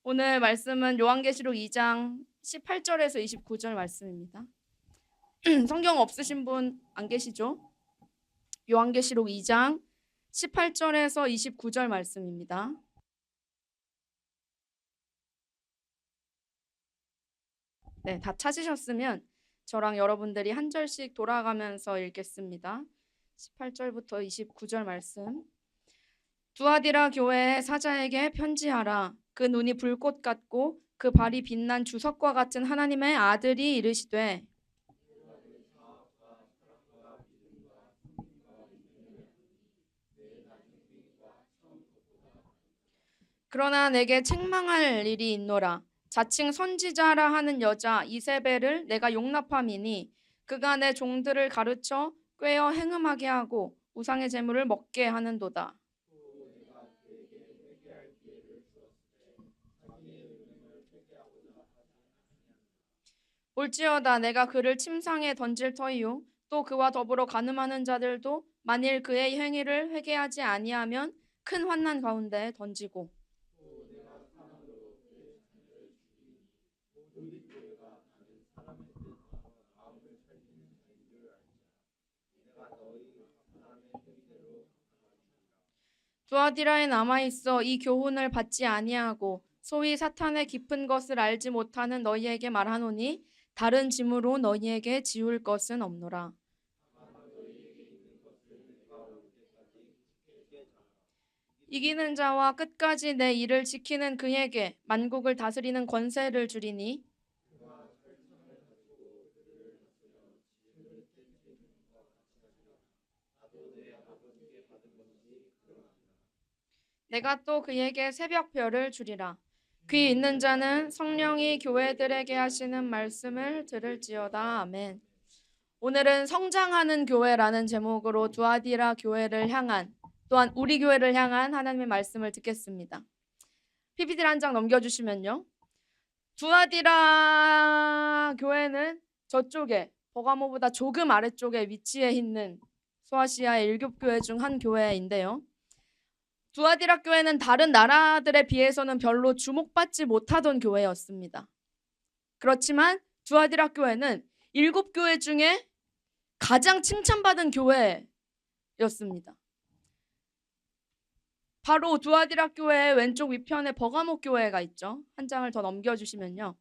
오늘 말씀은 요한계시록 2장 18절에서 29절 말씀입니다. 성경 없으신 분 안 계시죠? 요한계시록 2장 18절에서 29절 말씀입니다. 네, 다 찾으셨으면 저랑 여러분들이 한 절씩 돌아가면서 읽겠습니다. 18절부터 29절 말씀. 두아디라 교회의 사자에게 편지하라. 그 눈이 불꽃 같고 그 발이 빛난 주석과 같은 하나님의 아들이 이르시되 그러나 내게 책망할 일이 있노라. 자칭 선지자라 하는 여자 이세벨을 내가 용납함이니 그가 내 종들을 가르쳐 꾀어 행음하게 하고 우상의 제물을 먹게 하는도다. 올지어다 내가 그를 침상에 던질 터이요 또 그와 더불어 간음하는 자들도 만일 그의 행위를 회개하지 아니하면 큰 환난 가운데 던지고 두아디라에 남아있어 이 교훈을 받지 아니하고 소위 사탄의 깊은 것을 알지 못하는 너희에게 말하노니 다른 짐으로 너희에게 지울 것은 없노라. 이기는 자와 끝까지 내 일을 지키는 그에게 만국을 다스리는 권세를 주리니 내가 또 그에게 새벽별을 주리라. 귀 있는 자는 성령이 교회들에게 하시는 말씀을 들을지어다. 아멘. 오늘은 성장하는 교회라는 제목으로 두아디라 교회를 향한 또한 우리 교회를 향한 하나님의 말씀을 듣겠습니다. PPT를 한 장 넘겨주시면요. 두아디라 교회는 저쪽에 버가모보다 조금 아래쪽에 위치해 있는 소아시아의 일곱 교회 중 한 교회인데요. 두아디라 교회는 다른 나라들에 비해서는 별로 주목받지 못하던 교회였습니다. 그렇지만 두아디라 교회는 일곱 교회 중에 가장 칭찬받은 교회였습니다. 바로 두아디라 교회의 왼쪽 위편에 버가모 교회가 있죠. 한 장을 더 넘겨주시면요.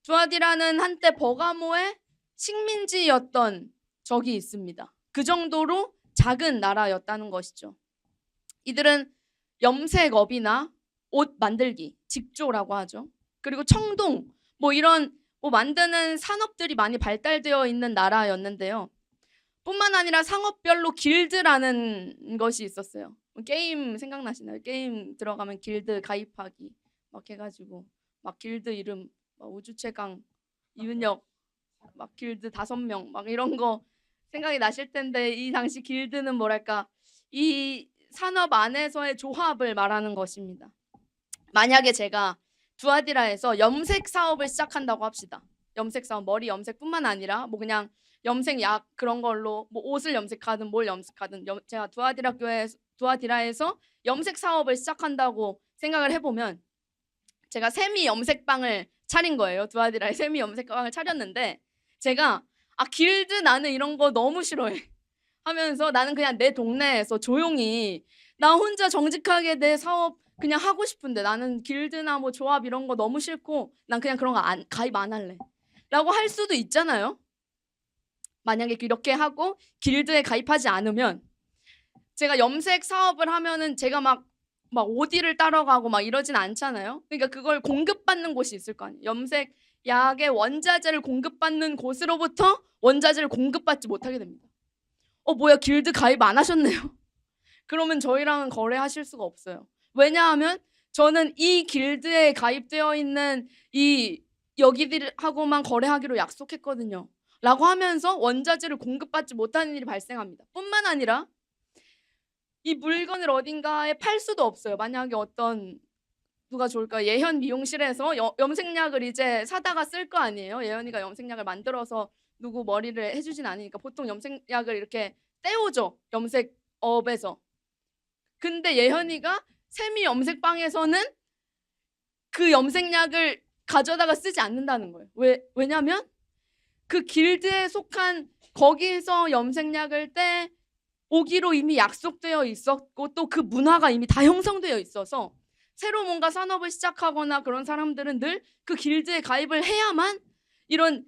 두아디라는 한때 버가모의 식민지였던 적이 있습니다. 그 정도로 작은 나라였다는 것이죠. 이들은 염색업이나 옷 만들기, 직조라고 하죠. 그리고 청동, 이런 만드는 산업들이 많이 발달되어 있는 나라였는데요. 뿐만 아니라 상업별로 길드라는 것이 있었어요. 게임 생각나시나요? 게임 들어가면 길드 가입하기 막 해가지고 막 길드 이름 막 우주최강 이은혁 막 길드 5명 막 이런 거 생각이 나실 텐데 이 당시 길드는 뭐랄까 이 산업 안에서의 조합을 말하는 것입니다. 만약에 제가 두아디라에서 염색 사업을 시작한다고 합시다. 염색 사업, 머리 염색뿐만 아니라 그냥 염색약 그런 걸로 옷을 염색하든 뭘 염색하든 제가 두아디라에서 염색 사업을 시작한다고 생각을 해보면 제가 세미 염색방을 차린 거예요. 두아디라에 세미 염색방을 차렸는데 제가 길드 나는 이런 거 너무 싫어해 하면서 나는 그냥 내 동네에서 조용히 나 혼자 정직하게 내 사업 그냥 하고 싶은데 나는 길드나 조합 이런 거 너무 싫고 난 그냥 그런 거 가입 안 할래 라고 할 수도 있잖아요. 만약에 이렇게 하고 길드에 가입하지 않으면 제가 염색 사업을 하면은 제가 막 오디를 따라가고 막 이러진 않잖아요. 그러니까 그걸 공급받는 곳이 있을 거 아니에요. 염색 약의 원자재를 공급받는 곳으로부터 원자재를 공급받지 못하게 됩니다. 뭐야 길드 가입 안 하셨네요. 그러면 저희랑은 거래하실 수가 없어요. 왜냐하면 저는 이 길드에 가입되어 있는 이 여기들하고만 거래하기로 약속했거든요. 라고 하면서 원자재를 공급받지 못하는 일이 발생합니다. 뿐만 아니라 이 물건을 어딘가에 팔 수도 없어요. 만약에 누가 좋을까? 예현 미용실에서 염색약을 이제 사다가 쓸 거 아니에요. 예현이가 염색약을 만들어서 누구 머리를 해주진 않으니까 보통 염색약을 이렇게 떼오죠. 염색업에서. 근데 예현이가 세미 염색방에서는 그 염색약을 가져다가 쓰지 않는다는 거예요. 왜냐면 그 길드에 속한 거기서 염색약을 떼 오기로 이미 약속되어 있었고 또 그 문화가 이미 다 형성되어 있어서 새로 뭔가 산업을 시작하거나 그런 사람들은 늘 그 길드에 가입을 해야만 이런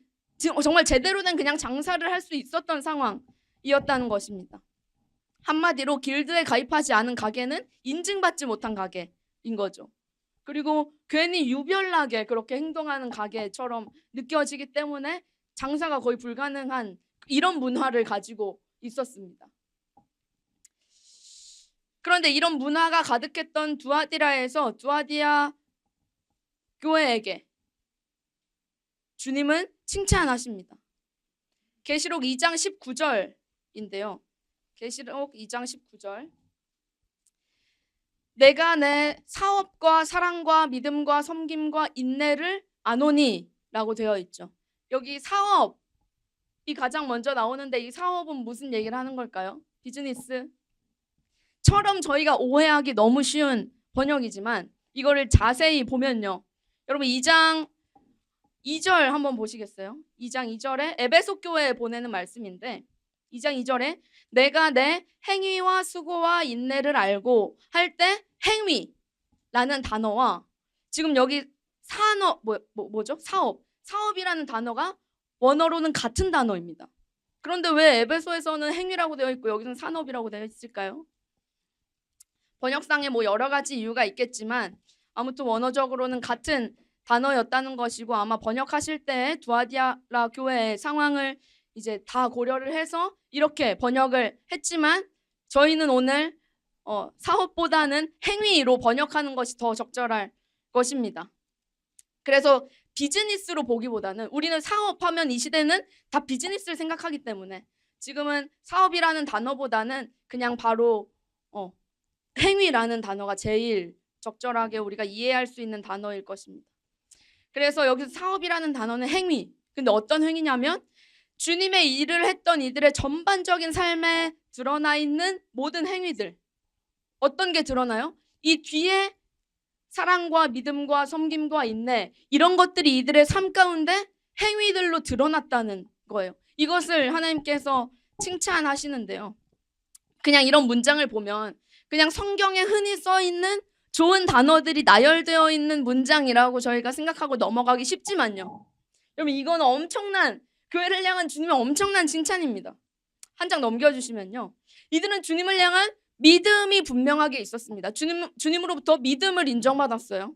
정말 제대로 된 그냥 장사를 할 수 있었던 상황이었다는 것입니다. 한마디로 길드에 가입하지 않은 가게는 인증받지 못한 가게인 거죠. 그리고 괜히 유별나게 그렇게 행동하는 가게처럼 느껴지기 때문에 장사가 거의 불가능한 이런 문화를 가지고 있었습니다. 그런데 이런 문화가 가득했던 두아디라에서 두아디아 교회에게 주님은 칭찬하십니다. 계시록 2장 19절인데요. 계시록 2장 19절. 내가 내 사업과 사랑과 믿음과 섬김과 인내를 아노니 라고 되어 있죠. 여기 사업이 가장 먼저 나오는데 이 사업은 무슨 얘기를 하는 걸까요? 비즈니스처럼 저희가 오해하기 너무 쉬운 번역이지만 이거를 자세히 보면요. 여러분 2장 2절 한번 보시겠어요? 2장 2절에 에베소 교회에 보내는 말씀인데 2장 2절에 내가 내 행위와 수고와 인내를 알고 할 때 행위라는 단어와 지금 여기 뭐죠? 사업이라는 단어가 원어로는 같은 단어입니다. 그런데 왜 에베소에서는 행위라고 되어 있고 여기서는 산업이라고 되어 있을까요? 번역상에 뭐 여러 가지 이유가 있겠지만 아무튼 원어적으로는 같은 단어였다는 것이고 아마 번역하실 때 두아디라 교회의 상황을 이제 다 고려를 해서 이렇게 번역을 했지만 저희는 오늘 사업보다는 행위로 번역하는 것이 더 적절할 것입니다. 그래서 비즈니스로 보기보다는 우리는 사업하면 이 시대는 다 비즈니스를 생각하기 때문에 지금은 사업이라는 단어보다는 그냥 바로 행위라는 단어가 제일 적절하게 우리가 이해할 수 있는 단어일 것입니다. 그래서 여기서 사업이라는 단어는 행위. 근데 어떤 행위냐면 주님의 일을 했던 이들의 전반적인 삶에 드러나 있는 모든 행위들. 어떤 게 드러나요? 이 뒤에 사랑과 믿음과 섬김과 인내 이런 것들이 이들의 삶 가운데 행위들로 드러났다는 거예요. 이것을 하나님께서 칭찬하시는데요. 그냥 이런 문장을 보면 그냥 성경에 흔히 써 있는 좋은 단어들이 나열되어 있는 문장이라고 저희가 생각하고 넘어가기 쉽지만요. 여러분 이건 엄청난 교회를 향한 주님의 엄청난 칭찬입니다. 한 장 넘겨주시면요. 이들은 주님을 향한 믿음이 분명하게 있었습니다. 주님으로부터 믿음을 인정받았어요.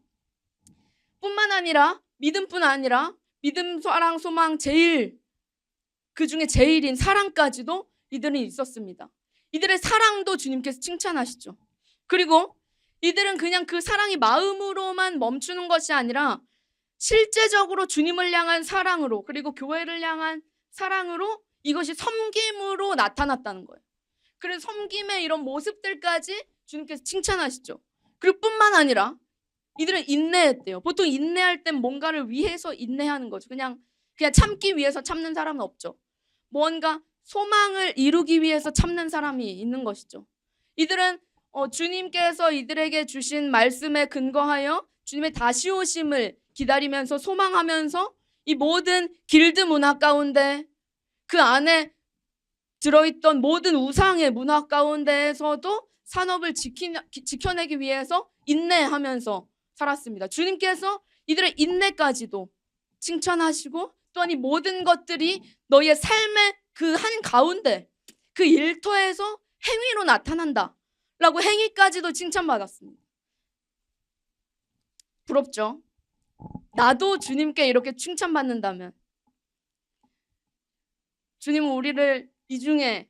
뿐만 아니라 믿음뿐 아니라 믿음, 사랑, 소망 그 중에 제일인 사랑까지도 이들은 있었습니다. 이들의 사랑도 주님께서 칭찬하시죠. 그리고 이들은 그냥 그 사랑이 마음으로만 멈추는 것이 아니라 실제적으로 주님을 향한 사랑으로 그리고 교회를 향한 사랑으로 이것이 섬김으로 나타났다는 거예요. 그래서 섬김의 이런 모습들까지 주님께서 칭찬하시죠. 그리고 뿐만 아니라 이들은 인내했대요. 보통 인내할 땐 뭔가를 위해서 인내하는 거죠. 그냥 참기 위해서 참는 사람은 없죠. 뭔가 소망을 이루기 위해서 참는 사람이 있는 것이죠. 이들은 주님께서 이들에게 주신 말씀에 근거하여 주님의 다시 오심을 기다리면서 소망하면서 이 모든 길드 문화 가운데 그 안에 들어있던 모든 우상의 문화 가운데에서도 산업을 지켜내기 위해서 인내하면서 살았습니다. 주님께서 이들의 인내까지도 칭찬하시고 또한 이 모든 것들이 너희의 삶의 그 한가운데 그 일터에서 행위로 나타난다 라고 행위까지도 칭찬받았습니다. 부럽죠? 나도 주님께 이렇게 칭찬받는다면 주님은 우리를 이 중에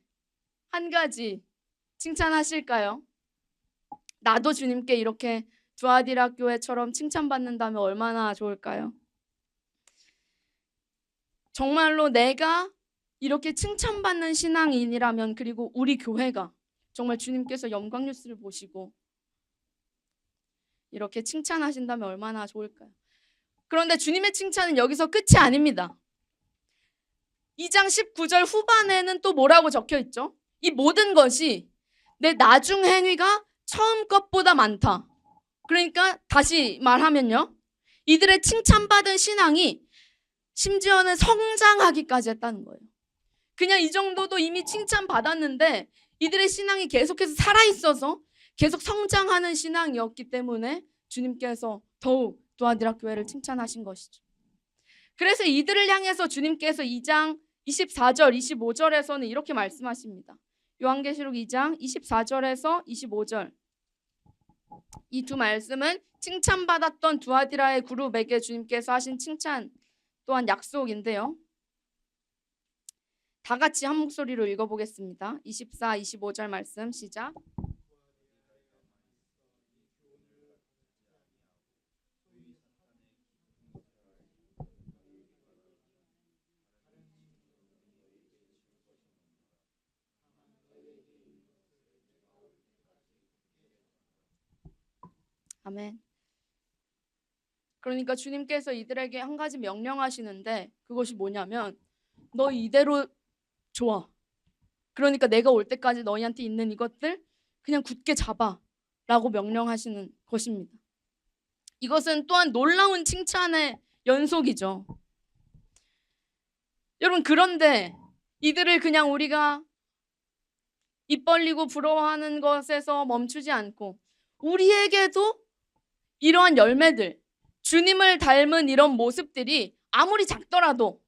한 가지 칭찬하실까요? 나도 주님께 이렇게 두아디라 교회처럼 칭찬받는다면 얼마나 좋을까요? 정말로 내가 이렇게 칭찬받는 신앙인이라면 그리고 우리 교회가 정말 주님께서 영광 뉴스를 보시고 이렇게 칭찬하신다면 얼마나 좋을까요? 그런데 주님의 칭찬은 여기서 끝이 아닙니다. 2장 19절 후반에는 또 뭐라고 적혀 있죠? 이 모든 것이 내 나중 행위가 처음 것보다 많다. 그러니까 다시 말하면요. 이들의 칭찬받은 신앙이 심지어는 성장하기까지 했다는 거예요. 그냥 이 정도도 이미 칭찬받았는데 이들의 신앙이 계속해서 살아있어서 계속 성장하는 신앙이었기 때문에 주님께서 더욱 두아디라 교회를 칭찬하신 것이죠. 그래서 이들을 향해서 주님께서 2장 24절, 25절에서는 이렇게 말씀하십니다. 요한계시록 2장 24절에서 25절. 이 두 말씀은 칭찬받았던 두아디라의 그룹에게 주님께서 하신 칭찬 또한 약속인데요. 다 같이 한 목소리로 읽어보겠습니다. 24, 25절 말씀 시작. 아멘. 그러니까 주님께서 이들에게 한 가지 명령하시는데 그것이 뭐냐면 너 이대로 좋아. 그러니까 내가 올 때까지 너희한테 있는 이것들 그냥 굳게 잡아 라고 명령하시는 것입니다. 이것은 또한 놀라운 칭찬의 연속이죠. 여러분, 그런데 이들을 그냥 우리가 입 벌리고 부러워하는 것에서 멈추지 않고 우리에게도 이러한 열매들, 주님을 닮은 이런 모습들이 아무리 작더라도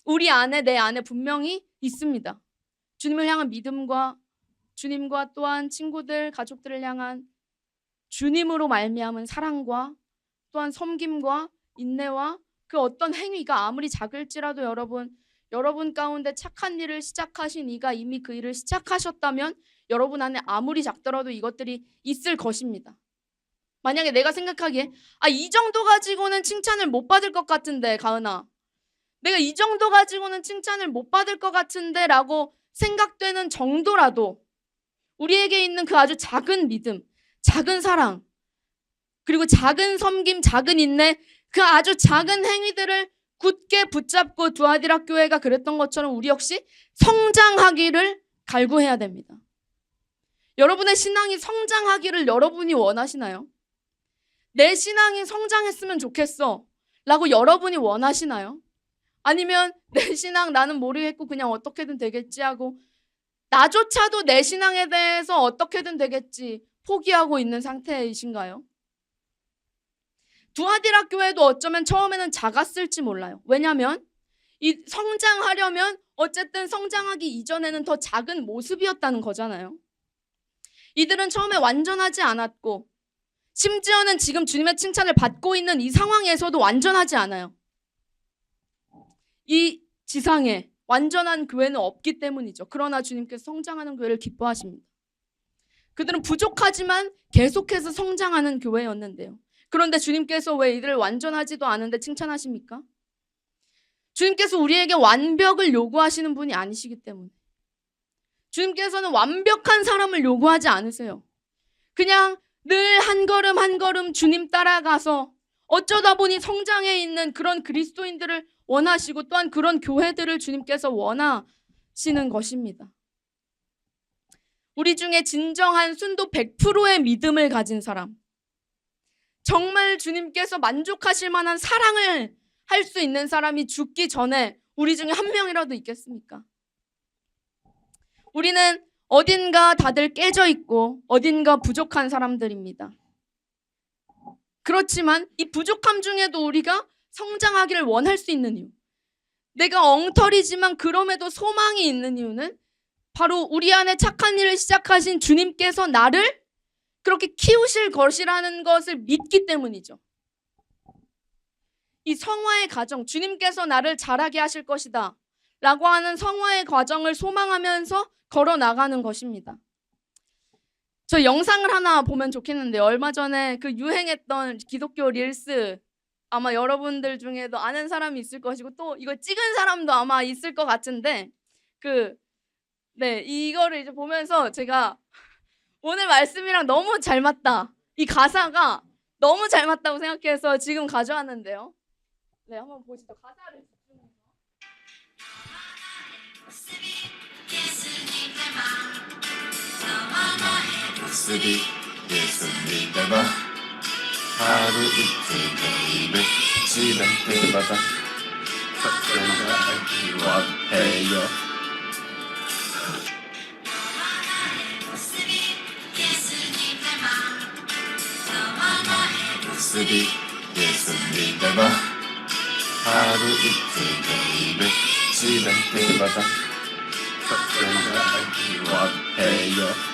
우리 안에, 내 안에 분명히 있습니다. 주님을 향한 믿음과 주님과 또한 친구들, 가족들을 향한 주님으로 말미암은 사랑과 또한 섬김과 인내와 그 어떤 행위가 아무리 작을지라도 여러분 가운데 착한 일을 시작하신 이가 이미 그 일을 시작하셨다면 여러분 안에 아무리 작더라도 이것들이 있을 것입니다. 만약에 내가 생각하기에 이 정도 가지고는 칭찬을 못 받을 것 같은데, 가은아, 내가 이 정도 가지고는 칭찬을 못 받을 것 같은데 라고 생각되는 정도라도 우리에게 있는 그 아주 작은 믿음, 작은 사랑, 그리고 작은 섬김, 작은 인내, 그 아주 작은 행위들을 굳게 붙잡고 두아디라 교회가 그랬던 것처럼 우리 역시 성장하기를 갈구해야 됩니다. 여러분의 신앙이 성장하기를 여러분이 원하시나요? 내 신앙이 성장했으면 좋겠어 라고 여러분이 원하시나요? 아니면 내 신앙 나는 모르겠고 그냥 어떻게든 되겠지 하고 나조차도 내 신앙에 대해서 어떻게든 되겠지 포기하고 있는 상태이신가요? 두아디라 교회도 어쩌면 처음에는 작았을지 몰라요. 왜냐하면 이 성장하려면 어쨌든 성장하기 이전에는 더 작은 모습이었다는 거잖아요. 이들은 처음에 완전하지 않았고 심지어는 지금 주님의 칭찬을 받고 있는 이 상황에서도 완전하지 않아요. 이 지상에 완전한 교회는 없기 때문이죠. 그러나 주님께서 성장하는 교회를 기뻐하십니다. 그들은 부족하지만 계속해서 성장하는 교회였는데요. 그런데 주님께서 왜 이들을 완전하지도 않은데 칭찬하십니까? 주님께서 우리에게 완벽을 요구하시는 분이 아니시기 때문에. 주님께서는 완벽한 사람을 요구하지 않으세요. 그냥 늘 한 걸음 한 걸음 주님 따라가서 어쩌다 보니 성장해 있는 그런 그리스도인들을 원하시고 또한 그런 교회들을 주님께서 원하시는 것입니다. 우리 중에 진정한 순도 100%의 믿음을 가진 사람, 정말 주님께서 만족하실 만한 사랑을 할 수 있는 사람이 죽기 전에 우리 중에 한 명이라도 있겠습니까? 우리는 어딘가 다들 깨져 있고 어딘가 부족한 사람들입니다. 그렇지만 이 부족함 중에도 우리가 성장하기를 원할 수 있는 이유, 내가 엉터리지만 그럼에도 소망이 있는 이유는 바로 우리 안에 착한 일을 시작하신 주님께서 나를 그렇게 키우실 것이라는 것을 믿기 때문이죠. 이 성화의 과정, 주님께서 나를 자라게 하실 것이다 라고 하는 성화의 과정을 소망하면서 걸어 나가는 것입니다. 저 영상을 하나 보면 좋겠는데요. 얼마 전에 그 유행했던 기독교 릴스, 아마 여러분들 중에도 아는 사람이 있을 것이고 또 이거 찍은 사람도 아마 있을 것 같은데 이거를 이제 보면서 제가 오늘 말씀이랑 너무 잘 맞다, 이 가사가 너무 잘 맞다고 생각해서 지금 가져왔는데요. 네, 한번 보시죠. 가사를 집중해서. 모습이 예수님의 맘 하루 이틀 매일매일 지날 때마다 걱정하기 원해요. 모습이 예수님 닮아 하루 이틀 매일매일 지날 때마다 걱정하기 원해요.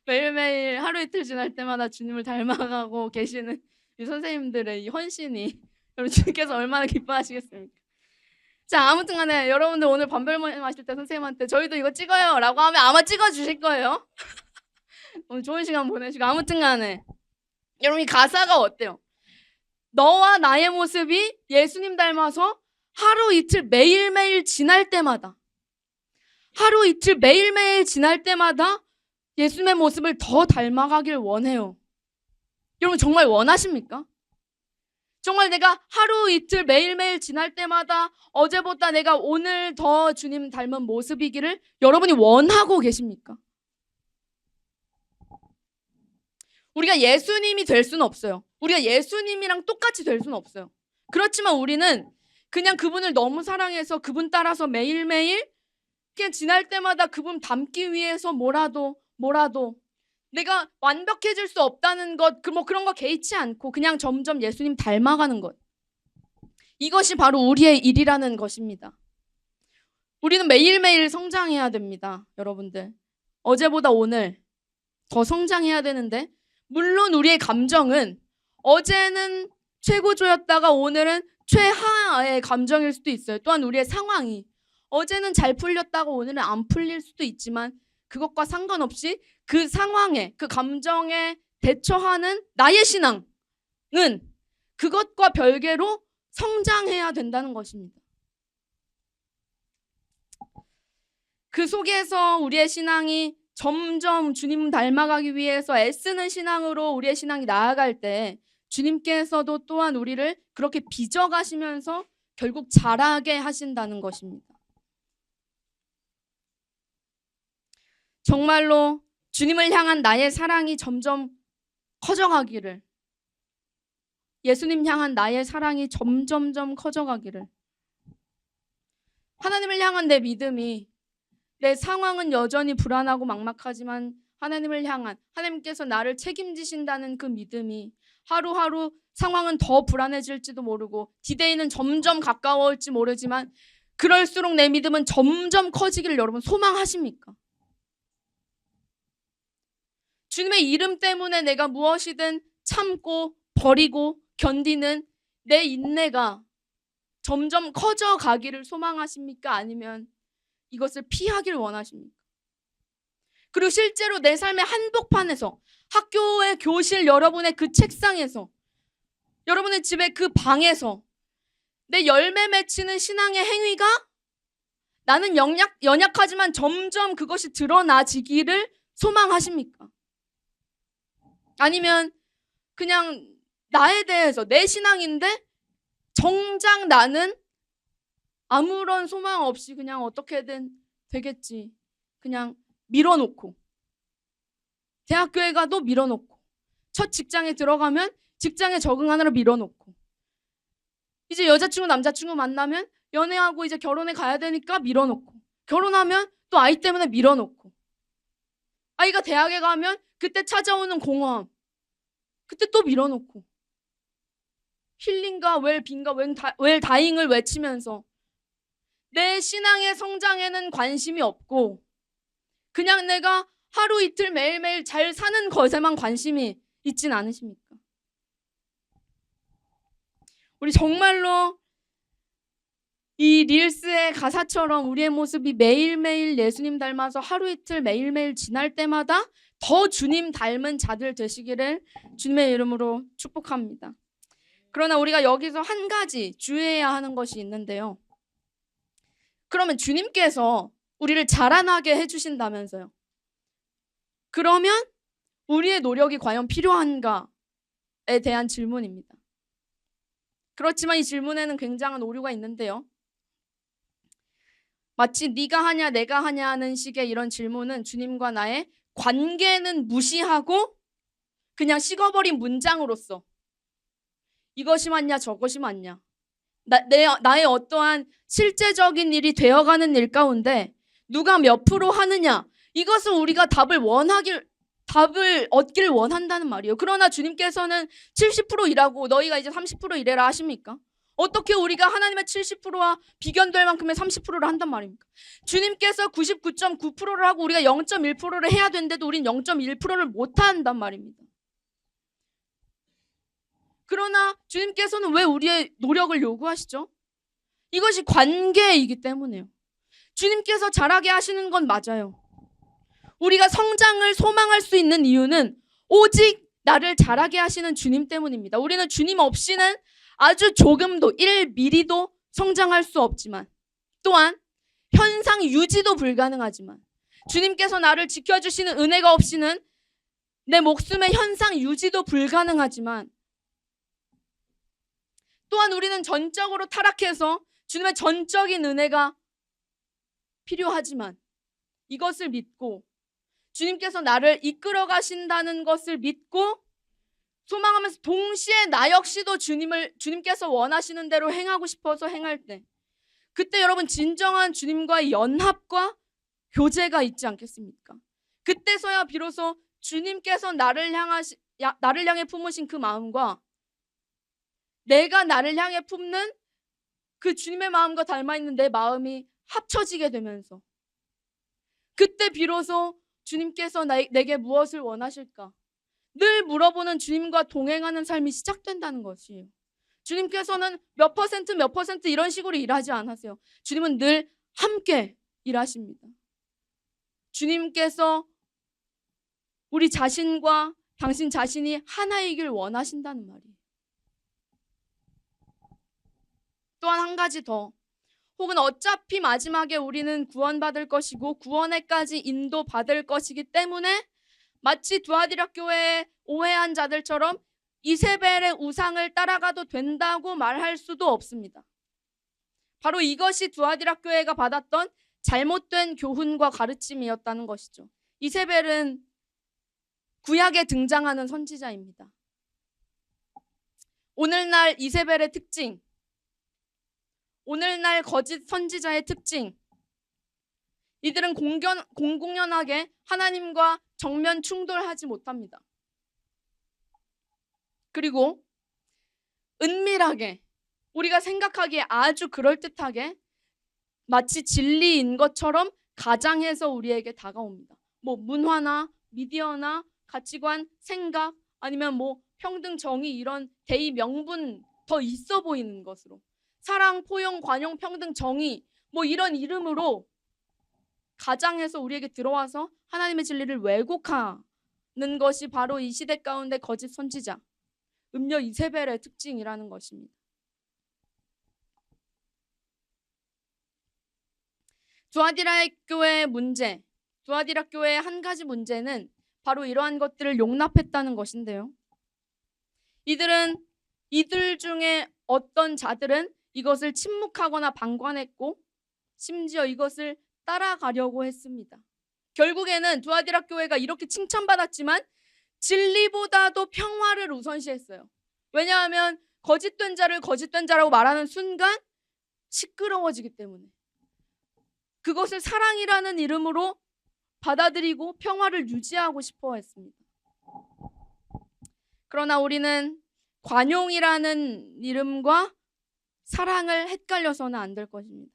매일매일 하루 이틀 지날 때마다 주님을 닮아가고 계시는 이 선생님들의 이 헌신이 여러분 주님께서 얼마나 기뻐하시겠습니까? 자, 아무튼 간에 여러분들 오늘 반별 모임 하실 때 선생님한테 저희도 이거 찍어요 라고 하면 아마 찍어주실 거예요. 오늘 좋은 시간 보내시고 아무튼 간에 여러분 이 가사가 어때요? 너와 나의 모습이 예수님 닮아서 하루 이틀 매일매일 지날 때마다 하루 이틀 매일매일 지날 때마다 예수님의 모습을 더 닮아가길 원해요. 여러분 정말 원하십니까? 정말 내가 하루 이틀 매일매일 지날 때마다 어제보다 내가 오늘 더 주님 닮은 모습이기를 여러분이 원하고 계십니까? 우리가 예수님이 될 수는 없어요. 우리가 예수님이랑 똑같이 될 수는 없어요. 그렇지만 우리는 그냥 그분을 너무 사랑해서 그분 따라서 매일매일 그냥 지날 때마다 그분 닮기 위해서 뭐라도 내가 완벽해질 수 없다는 것, 뭐 그런 거 개의치 않고 그냥 점점 예수님 닮아가는 것. 이것이 바로 우리의 일이라는 것입니다. 우리는 매일매일 성장해야 됩니다. 여러분들. 어제보다 오늘 더 성장해야 되는데 물론 우리의 감정은 어제는 최고조였다가 오늘은 최하의 감정일 수도 있어요. 또한 우리의 상황이 어제는 잘 풀렸다가 오늘은 안 풀릴 수도 있지만 그것과 상관없이 그 상황에 그 감정에 대처하는 나의 신앙은 그것과 별개로 성장해야 된다는 것입니다. 그 속에서 우리의 신앙이 점점 주님 닮아가기 위해서 애쓰는 신앙으로 우리의 신앙이 나아갈 때 주님께서도 또한 우리를 그렇게 빚어가시면서 결국 자라게 하신다는 것입니다. 정말로 주님을 향한 나의 사랑이 점점 커져가기를, 예수님 향한 나의 사랑이 점점점 커져가기를, 하나님을 향한 내 믿음이, 내 상황은 여전히 불안하고 막막하지만 하나님을 향한, 하나님께서 나를 책임지신다는 그 믿음이 하루하루 상황은 더 불안해질지도 모르고 디데이는 점점 가까워올지 모르지만 그럴수록 내 믿음은 점점 커지기를 여러분 소망하십니까? 주님의 이름 때문에 내가 무엇이든 참고 버리고 견디는 내 인내가 점점 커져가기를 소망하십니까? 아니면 이것을 피하길 원하십니까? 그리고 실제로 내 삶의 한복판에서, 학교의 교실 여러분의 그 책상에서, 여러분의 집의 그 방에서 내 열매 맺히는 신앙의 행위가 나는 연약하지만 점점 그것이 드러나지기를 소망하십니까? 아니면 그냥 나에 대해서 내 신앙인데 정작 나는 아무런 소망 없이 그냥 어떻게든 되겠지 그냥 밀어놓고, 대학교에 가도 밀어놓고, 첫 직장에 들어가면 직장에 적응하느라 밀어놓고, 이제 여자친구 남자친구 만나면 연애하고 이제 결혼에 가야 되니까 밀어놓고, 결혼하면 또 아이 때문에 밀어놓고, 아이가 대학에 가면 그때 찾아오는 공허함, 그때 또 밀어놓고, 힐링과 웰빙과 웰다잉을 외치면서 내 신앙의 성장에는 관심이 없고 그냥 내가 하루 이틀 매일매일 잘 사는 것에만 관심이 있진 않으십니까? 우리 정말로 이 릴스의 가사처럼 우리의 모습이 매일매일 예수님 닮아서 하루 이틀 매일매일 지날 때마다 더 주님 닮은 자들 되시기를 주님의 이름으로 축복합니다. 그러나 우리가 여기서 한 가지 주의해야 하는 것이 있는데요. 그러면 주님께서 우리를 자라나게 해주신다면서요. 그러면 우리의 노력이 과연 필요한가에 대한 질문입니다. 그렇지만 이 질문에는 굉장한 오류가 있는데요. 마치 네가 하냐 내가 하냐 하는 식의 이런 질문은 주님과 나의 관계는 무시하고 그냥 식어버린 문장으로서 이것이 맞냐 저것이 맞냐, 나의 어떠한 실제적인 일이 되어가는 일 가운데 누가 몇 프로 하느냐, 이것은 우리가 답을 얻길 원한다는 말이에요. 그러나 주님께서는 70% 일하고 너희가 이제 30% 일해라 하십니까? 어떻게 우리가 하나님의 70%와 비견될 만큼의 30%를 한단 말입니까? 주님께서 99.9%를 하고 우리가 0.1%를 해야 되는데도 우린 0.1%를 못 한단 말입니다. 그러나 주님께서는 왜 우리의 노력을 요구하시죠? 이것이 관계이기 때문에요. 주님께서 잘하게 하시는 건 맞아요. 우리가 성장을 소망할 수 있는 이유는 오직 나를 잘하게 하시는 주님 때문입니다. 우리는 주님 없이는 아주 조금도 1mm도 성장할 수 없지만, 또한 현상 유지도 불가능하지만, 주님께서 나를 지켜주시는 은혜가 없이는 내 목숨의 현상 유지도 불가능하지만, 또한 우리는 전적으로 타락해서 주님의 전적인 은혜가 필요하지만, 이것을 믿고 주님께서 나를 이끌어 가신다는 것을 믿고 소망하면서 동시에 나 역시도 주님께서 원하시는 대로 행하고 싶어서 행할 때, 그때 여러분 진정한 주님과의 연합과 교제가 있지 않겠습니까? 그때서야 비로소 주님께서 나를 향해 품으신 그 마음과 내가 나를 향해 품는 그 주님의 마음과 닮아있는 내 마음이 합쳐지게 되면서, 그때 비로소 주님께서 내게 무엇을 원하실까 늘 물어보는 주님과 동행하는 삶이 시작된다는 것이에요. 주님께서는 몇 퍼센트 이런 식으로 일하지 않으세요. 주님은 늘 함께 일하십니다. 주님께서 우리 자신과 당신 자신이 하나이길 원하신다는 말이에요. 또한 한 가지 더, 혹은 어차피 마지막에 우리는 구원받을 것이고 구원에까지 인도받을 것이기 때문에 마치 두아디라 교회에 오해한 자들처럼 이세벨의 우상을 따라가도 된다고 말할 수도 없습니다. 바로 이것이 두아디라 교회가 받았던 잘못된 교훈과 가르침이었다는 것이죠. 이세벨은 구약에 등장하는 선지자입니다. 오늘날 이세벨의 특징, 오늘날 거짓 선지자의 특징, 이들은 공공연하게 하나님과 정면 충돌하지 못합니다. 그리고 은밀하게, 우리가 생각하기에 아주 그럴듯하게 마치 진리인 것처럼 가장해서 우리에게 다가옵니다. 문화나 미디어나 가치관, 생각, 아니면 평등, 정의, 이런 대의 명분 더 있어 보이는 것으로, 사랑, 포용, 관용, 평등, 정의 이런 이름으로 가장해서 우리에게 들어와서 하나님의 진리를 왜곡하는 것이 바로 이 시대 가운데 거짓 선지자, 음녀 이세벨의 특징이라는 것입니다. 두아디라 교회의 문제, 두아디라 교회의 한 가지 문제는 바로 이러한 것들을 용납했다는 것인데요. 이들 중에 어떤 자들은 이것을 침묵하거나 방관했고 심지어 이것을 따라가려고 했습니다. 결국에는 두아디라 교회가 이렇게 칭찬받았지만 진리보다도 평화를 우선시했어요. 왜냐하면 거짓된 자를 거짓된 자라고 말하는 순간 시끄러워지기 때문에 그것을 사랑이라는 이름으로 받아들이고 평화를 유지하고 싶어 했습니다. 그러나 우리는 관용이라는 이름과 사랑을 헷갈려서는 안 될 것입니다.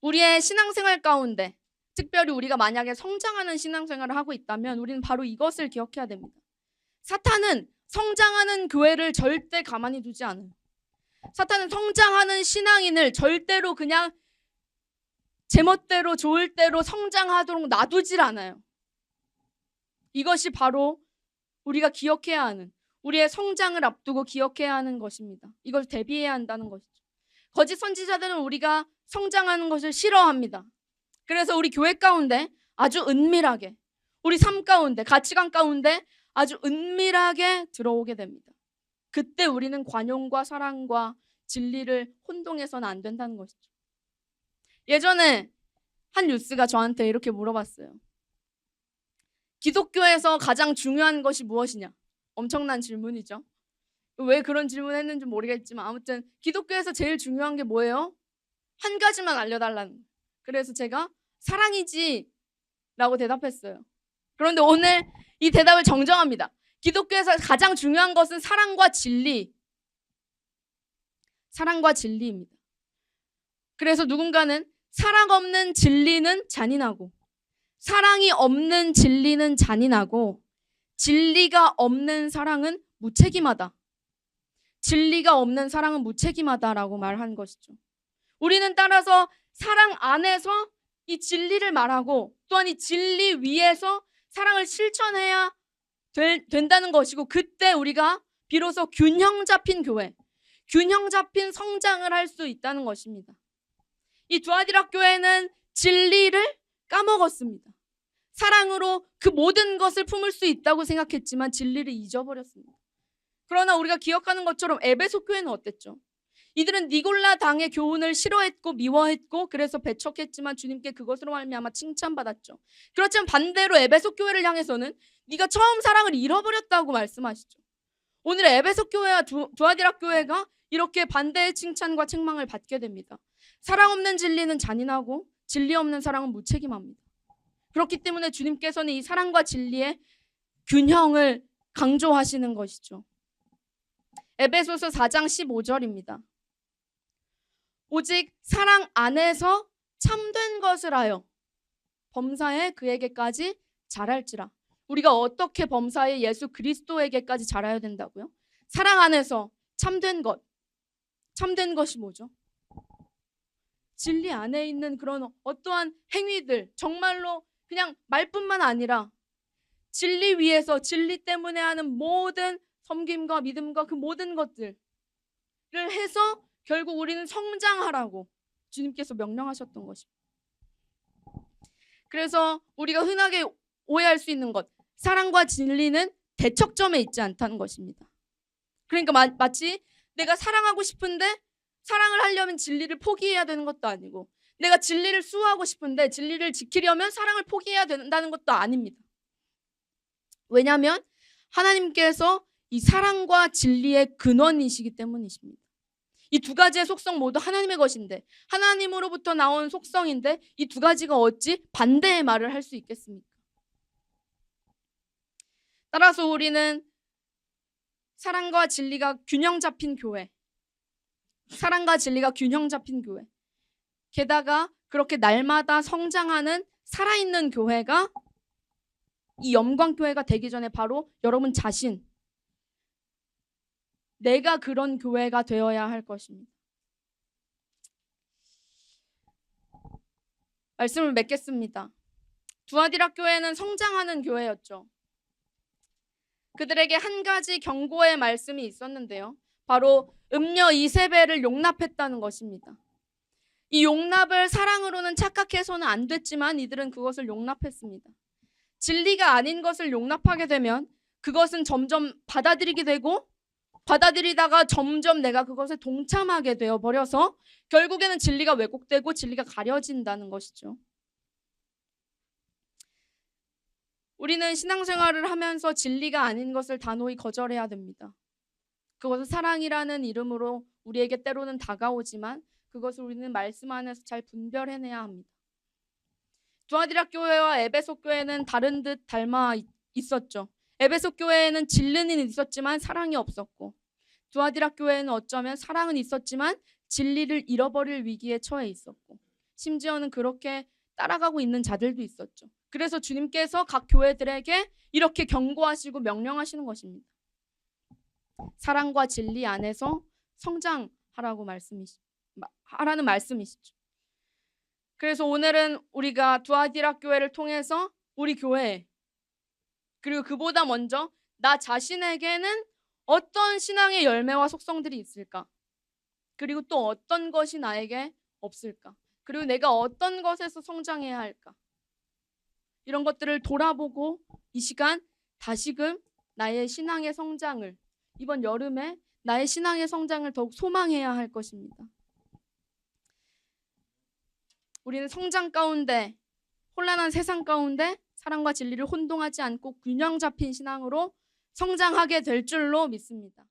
우리의 신앙생활 가운데, 특별히 우리가 만약에 성장하는 신앙생활을 하고 있다면 우리는 바로 이것을 기억해야 됩니다. 사탄은 성장하는 교회를 절대 가만히 두지 않아요. 사탄은 성장하는 신앙인을 절대로 그냥 제멋대로 좋을 대로 성장하도록 놔두질 않아요. 이것이 바로 우리가 기억해야 하는, 우리의 성장을 앞두고 기억해야 하는 것입니다. 이걸 대비해야 한다는 것이죠. 거짓 선지자들은 우리가 성장하는 것을 싫어합니다. 그래서 우리 교회 가운데 아주 은밀하게, 우리 삶 가운데, 가치관 가운데 아주 은밀하게 들어오게 됩니다. 그때 우리는 관용과 사랑과 진리를 혼동해서는 안 된다는 것이죠. 예전에 한 뉴스가 저한테 이렇게 물어봤어요. 기독교에서 가장 중요한 것이 무엇이냐? 엄청난 질문이죠. 왜 그런 질문을 했는지 모르겠지만 아무튼 기독교에서 제일 중요한 게 뭐예요? 한 가지만 알려달라는 거예요. 그래서 제가 사랑이지 라고 대답했어요. 그런데 오늘 이 대답을 정정합니다. 기독교에서 가장 중요한 것은 사랑과 진리. 사랑과 진리입니다. 그래서 누군가는 사랑 없는 진리는 잔인하고 사랑이 없는 진리는 잔인하고 진리가 없는 사랑은 무책임하다. 진리가 없는 사랑은 무책임하다라고 말한 것이죠. 우리는 따라서 사랑 안에서 이 진리를 말하고 또한 이 진리 위에서 사랑을 실천해야 된다는 것이고 그때 우리가 비로소 균형 잡힌 교회, 균형 잡힌 성장을 할 수 있다는 것입니다. 이 두아디라 교회는 진리를 까먹었습니다. 사랑으로 그 모든 것을 품을 수 있다고 생각했지만 진리를 잊어버렸습니다. 그러나 우리가 기억하는 것처럼 에베소 교회는 어땠죠? 이들은 니골라 당의 교훈을 싫어했고 미워했고 그래서 배척했지만 주님께 그것으로 말미암아 칭찬받았죠. 그렇지만 반대로 에베소 교회를 향해서는 네가 처음 사랑을 잃어버렸다고 말씀하시죠. 오늘 에베소 교회와 두아디라 교회가 이렇게 반대의 칭찬과 책망을 받게 됩니다. 사랑 없는 진리는 잔인하고 진리 없는 사랑은 무책임합니다. 그렇기 때문에 주님께서는 이 사랑과 진리의 균형을 강조하시는 것이죠. 에베소서 4장 15절입니다. 오직 사랑 안에서 참된 것을 하여 범사에 그에게까지 자랄지라. 우리가 어떻게 범사에 예수 그리스도에게까지 자라야 된다고요? 사랑 안에서 참된 것. 참된 것이 뭐죠? 진리 안에 있는 그런 어떠한 행위들, 정말로 그냥 말뿐만 아니라 진리 위에서 진리 때문에 하는 모든 섬김과 믿음과 그 모든 것들을 해서 결국 우리는 성장하라고 주님께서 명령하셨던 것입니다. 그래서 우리가 흔하게 오해할 수 있는 것, 사랑과 진리는 대척점에 있지 않다는 것입니다. 그러니까 마치 내가 사랑하고 싶은데 사랑을 하려면 진리를 포기해야 되는 것도 아니고 내가 진리를 수호하고 싶은데 진리를 지키려면 사랑을 포기해야 된다는 것도 아닙니다. 왜냐하면 하나님께서 이 사랑과 진리의 근원이시기 때문이십니다. 이 두 가지의 속성 모두 하나님의 것인데 하나님으로부터 나온 속성인데 이 두 가지가 어찌 반대의 말을 할 수 있겠습니까? 따라서 우리는 사랑과 진리가 균형 잡힌 교회, 사랑과 진리가 균형 잡힌 교회, 게다가 그렇게 날마다 성장하는 살아있는 교회가 이 영광교회가 되기 전에 바로 여러분 자신, 내가 그런 교회가 되어야 할 것입니다. 말씀을 맺겠습니다. 두아디라 교회는 성장하는 교회였죠. 그들에게 한 가지 경고의 말씀이 있었는데요. 바로 음녀 이세벨을 용납했다는 것입니다. 이 용납을 사랑으로는 착각해서는 안 됐지만 이들은 그것을 용납했습니다. 진리가 아닌 것을 용납하게 되면 그것은 점점 받아들이게 되고 받아들이다가 점점 내가 그것에 동참하게 되어버려서 결국에는 진리가 왜곡되고 진리가 가려진다는 것이죠. 우리는 신앙생활을 하면서 진리가 아닌 것을 단호히 거절해야 됩니다. 그것은 사랑이라는 이름으로 우리에게 때로는 다가오지만 그것을 우리는 말씀 안에서 잘 분별해내야 합니다. 두아디라 교회와 에베소 교회는 다른 듯 닮아 있었죠. 에베소 교회에는 진리는 있었지만 사랑이 없었고 두아디라 교회는 어쩌면 사랑은 있었지만 진리를 잃어버릴 위기에 처해 있었고 심지어는 그렇게 따라가고 있는 자들도 있었죠. 그래서 주님께서 각 교회들에게 이렇게 경고하시고 명령하시는 것입니다. 사랑과 진리 안에서 성장하라는 말씀이시죠. 그래서 오늘은 우리가 두아디라 교회를 통해서 우리 교회 그리고 그보다 먼저 나 자신에게는 어떤 신앙의 열매와 속성들이 있을까? 그리고 또 어떤 것이 나에게 없을까? 그리고 내가 어떤 것에서 성장해야 할까? 이런 것들을 돌아보고 이 시간 다시금 나의 신앙의 성장을 이번 여름에 나의 신앙의 성장을 더욱 소망해야 할 것입니다. 우리는 성장 가운데 혼란한 세상 가운데 사랑과 진리를 혼동하지 않고 균형 잡힌 신앙으로 성장하게 될 줄로 믿습니다.